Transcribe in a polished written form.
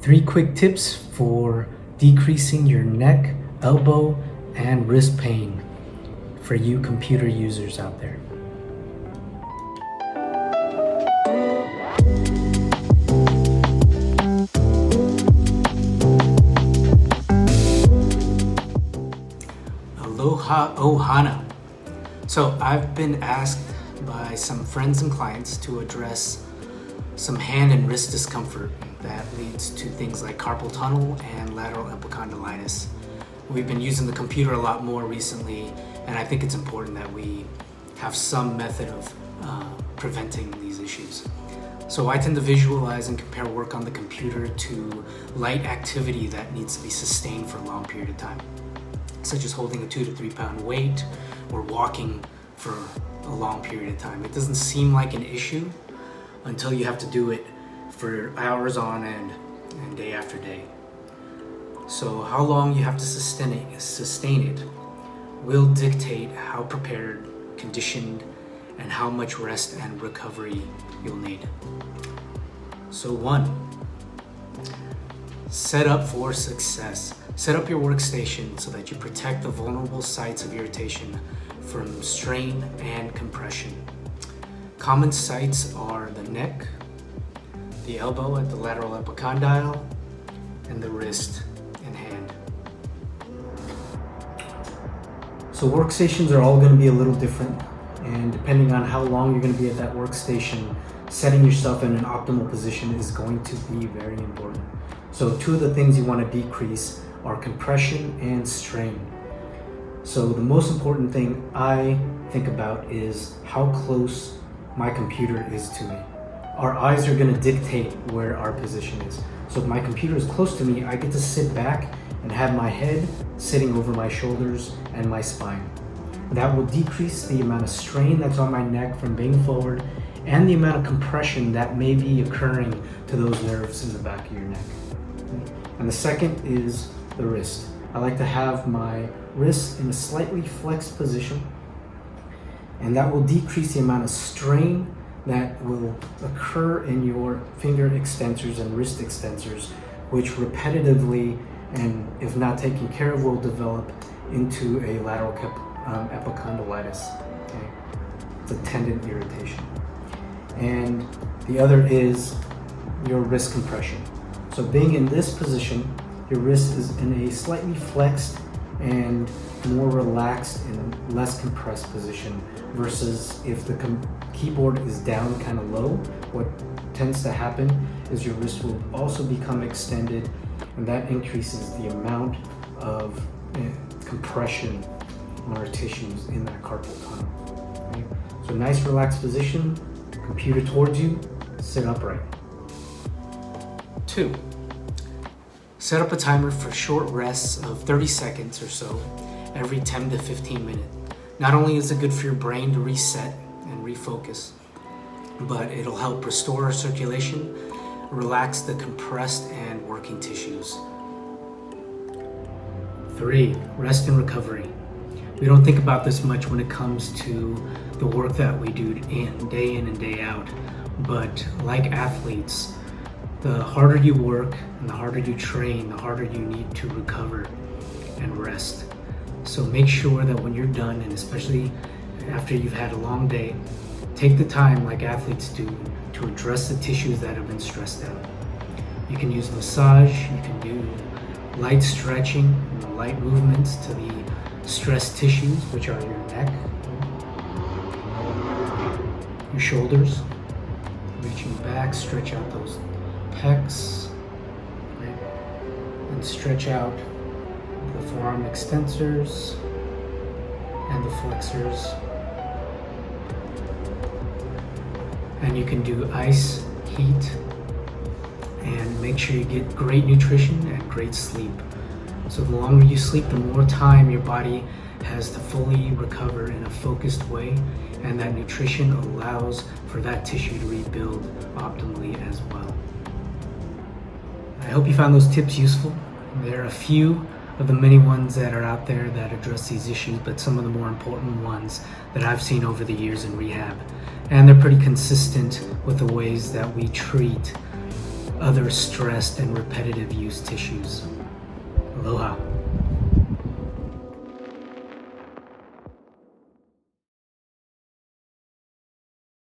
3 quick tips for decreasing your neck, elbow, and wrist pain for you computer users out there. Aloha ohana. So I've been asked by some friends and clients to address some hand and wrist discomfort that leads to things like carpal tunnel and lateral epicondylitis. We've been using the computer a lot more recently, and I think it's important that we have some method of preventing these issues. So I tend to visualize and compare work on the computer to light activity that needs to be sustained for a long period of time, such as holding a 2 to 3 pound weight or walking for a long period of time. It doesn't seem like an issue until you have to do it for hours on end and day after day. So how long you have to sustain it will dictate how prepared, conditioned, and how much rest and recovery you'll need. So 1, set up for success. Set up your workstation so that you protect the vulnerable sites of irritation from strain and compression. Common sites are the neck, the elbow at the lateral epicondyle, and the wrist and hand. So workstations are all going to be a little different, and depending on how long you're going to be at that workstation, setting yourself in an optimal position is going to be very important. So 2 of the things you want to decrease are compression and strain. So the most important thing I think about is how close my computer is to me. Our eyes are going to dictate where our position is. So if my computer is close to me, I get to sit back and have my head sitting over my shoulders and my spine. That will decrease the amount of strain that's on my neck from being forward and the amount of compression that may be occurring to those nerves in the back of your neck. And the second is the wrist. I like to have my wrist in a slightly flexed position, and that will decrease the amount of strain that will occur in your finger extensors and wrist extensors, which repetitively, and if not taken care of, will develop into a lateral epicondylitis. Okay? It's a tendon irritation. And the other is your wrist compression. So being in this position, your wrist is in a slightly flexed and more relaxed and less compressed position versus if the keyboard is down kind of low. What tends to happen is your wrist will also become extended, and that increases the amount of compression on our tissues in that carpal tunnel. Okay? So nice relaxed position, computer towards you, sit upright. 2, set up a timer for short rests of 30 seconds or so every 10 to 15 minutes. Not only is it good for your brain to reset and refocus, but it'll help restore our circulation, relax the compressed and working tissues. 3, rest and recovery. We don't think about this much when it comes to the work that we do day in and day out, but like athletes, the harder you work and the harder you train, the harder you need to recover and rest. So make sure that when you're done, and especially after you've had a long day, take the time like athletes do to address the tissues that have been stressed out. You can use massage, you can do light stretching and light movements to the stressed tissues, which are your neck, your shoulders, reaching back, stretch out those pecs, right? And stretch out the forearm extensors and the flexors. And you can do ice, heat, and make sure you get great nutrition and great sleep. So the longer you sleep, the more time your body has to fully recover in a focused way, and that nutrition allows for that tissue to rebuild optimally as well. I hope you found those tips useful. There are a few of the many ones that are out there that address these issues, but some of the more important ones that I've seen over the years in rehab. And they're pretty consistent with the ways that we treat other stressed and repetitive use tissues. Aloha.